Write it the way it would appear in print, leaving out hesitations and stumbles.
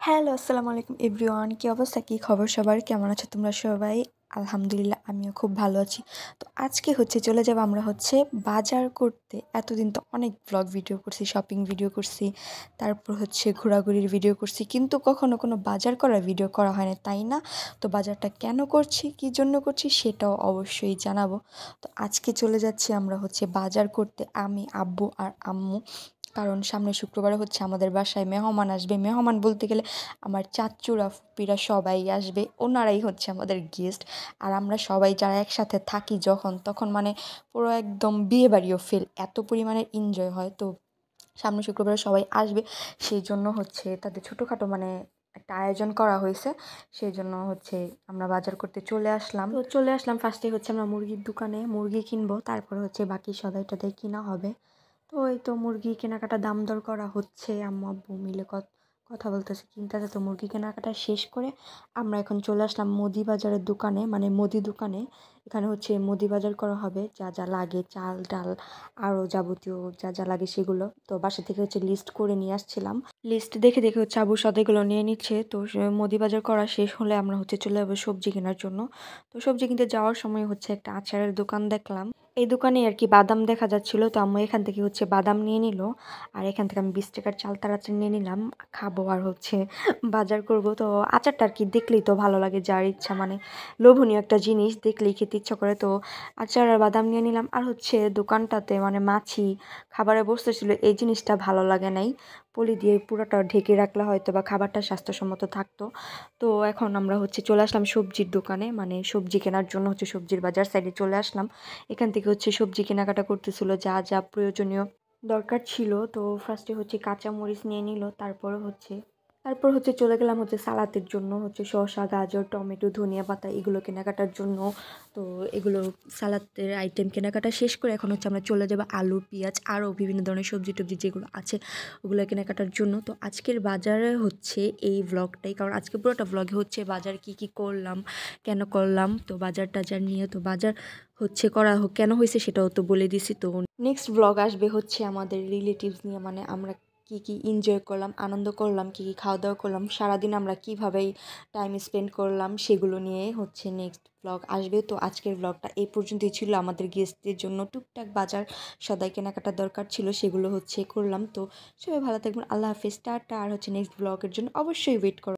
Hello, আসসালামু আলাইকুম everyone. কি অবস্থা? কি খবর সবার? কেমন আছো তোমরা সবাই? আলহামদুলিল্লাহ আমিও খুব ভালো আছি। তো আজকে চলে যাবো আমরা বাজার করতে। এতদিন তো অনেক ভ্লগ ভিডিও করছি, শপিং ভিডিও করছি, তারপর ঘোরাঘুরির ভিডিও করছি। কিন্তু কখনো কোনো বাজার করার ভিডিও করা হয় না, তাই না? তো বাজারটা কেন করছি, কী জন্য করছি সেটাও অবশ্যই জানাবো। তো আজকে চলে যাচ্ছি আমরা বাজার করতে, আমি, আব্বু আর আম্মু। কারণ সামনের শুক্রবারে আমাদের বাসায় মেহমান আসবে। মেহমান বলতে গেলে আমার চাচ্চুরা ফুপিরা সবাই আসবে, ওনারাই আমাদের গেস্ট। আর আমরা সবাই যারা একসাথে থাকি যখন তখন পুরো একদম বিয়ে বাড়িও ফিল, এত পরিমাণে এনজয় হয়। তো সামনের শুক্রবারে সবাই আসবে, সেই জন্য তাদের ছোটোখাটো একটা আয়োজন করা হয়েছে। সেই জন্য আমরা বাজার করতে চলে আসলাম। তো চলে আসলাম ফার্স্টে আমরা মুরগির দোকানে মুরগি কিনবো, তারপর বাকি সদাই টদাই কিনা হবে। তো এই তো মুরগি কেনাকাটা দাম দর করা হচ্ছে, আম্মু আব্বু মিলে কথা বলতেছে, কিনতেছে। তো মুরগি কেনাকাটা শেষ করে আমরা এখন চলে আসলাম মুদি বাজারের দোকানে, মুদি দোকানে। এখানে মুদি বাজার করা হবে, যা যা লাগে চাল ডাল আরও যাবতীয় যা যা লাগে সেগুলো। তো বাসা থেকে লিস্ট করে নিয়ে আসছিলাম। লিস্ট দেখে দেখে আবু সদাইগুলো নিয়ে নিচ্ছে। তো মুদি বাজার করা শেষ হলে আমরা চলে যাবো সবজি কেনার জন্য। তো সবজি কিনতে যাওয়ার সময় একটা আচারের দোকান দেখলাম। এই দোকানে আর কি বাদাম দেখা যাচ্ছিল। তো আম্মু এখান থেকে বাদাম নিয়ে নিল, আর এখান থেকে আমি 20 টাকার চালতার আচার নিয়ে নিলাম, খাবো আর বাজার করব। তো আচারটা আর কি দেখলেই তো ভালো লাগে, যার ইচ্ছা লোভনীয় একটা জিনিস দেখলেই খেতে ইচ্ছা করে। তো আচার আর বাদাম নিয়ে নিলাম। আর দোকানটাতে মাছি খাবারে বসতেছিল, এই জিনিসটা ভালো লাগে নাই। পলি দিয়ে পুরোটা ঢেকে রাখলে হয়তো বা খাবারটা স্বাস্থ্যসম্মত থাকতো। তো এখন আমরা চলে আসলাম সবজির দোকানে, সবজি কেনার জন্য সবজির বাজার সাইডে চলে আসলাম। এখান থেকে সবজি কেনাকাটা করতেছিল, যা যা প্রয়োজনীয় দরকার ছিল। তো ফার্স্টে কাঁচামরিচ নিয়ে নিল, তারপর চলে গেলাম সালাতের জন্য শসা গাজর টমেটো ধনিয়া পাতা এগুলো কেনাকাটার জন্য। তো এগুলো সালাতের আইটেম কেনাকাটা শেষ করে এখন আমরা চলে যাবো আলু পেঁয়াজ আরও বিভিন্ন ধরনের সবজি টবজি যেগুলো আছে ওগুলো কেনাকাটার জন্য। তো আজকের বাজারে এই ভ্লগটাই, কারণ আজকে পুরোটা ভ্লগে বাজার কি কি করলাম, কেন করলাম, তো বাজার টাজার নিয়ে। তো বাজার করা কেন হয়েছে সেটাও তো বলে দিছি। তো নেক্সট ভ্লগ আসবে আমাদের রিলেটিভস নিয়ে, আমরা কি কি এনজয় করলাম, আনন্দ করলাম, কি কি খাওয়া দাওয়া করলাম, সারাদিন আমরা কীভাবে টাইম স্পেন্ড করলাম সেগুলো নিয়ে নেক্সট ভ্লগ আসবে। তো আজকের ভ্লগটা এই পর্যন্তই ছিল। আমাদের গেস্টদের জন্য টুকটাক বাজার সদাই কেনাকাটা দরকার ছিল, সেগুলো করলাম। তো সবাই ভালো থাকবেন, আল্লাহ হাফেজ, টাটা। আর নেক্সট ভ্লগের জন্য অবশ্যই ওয়েট করো।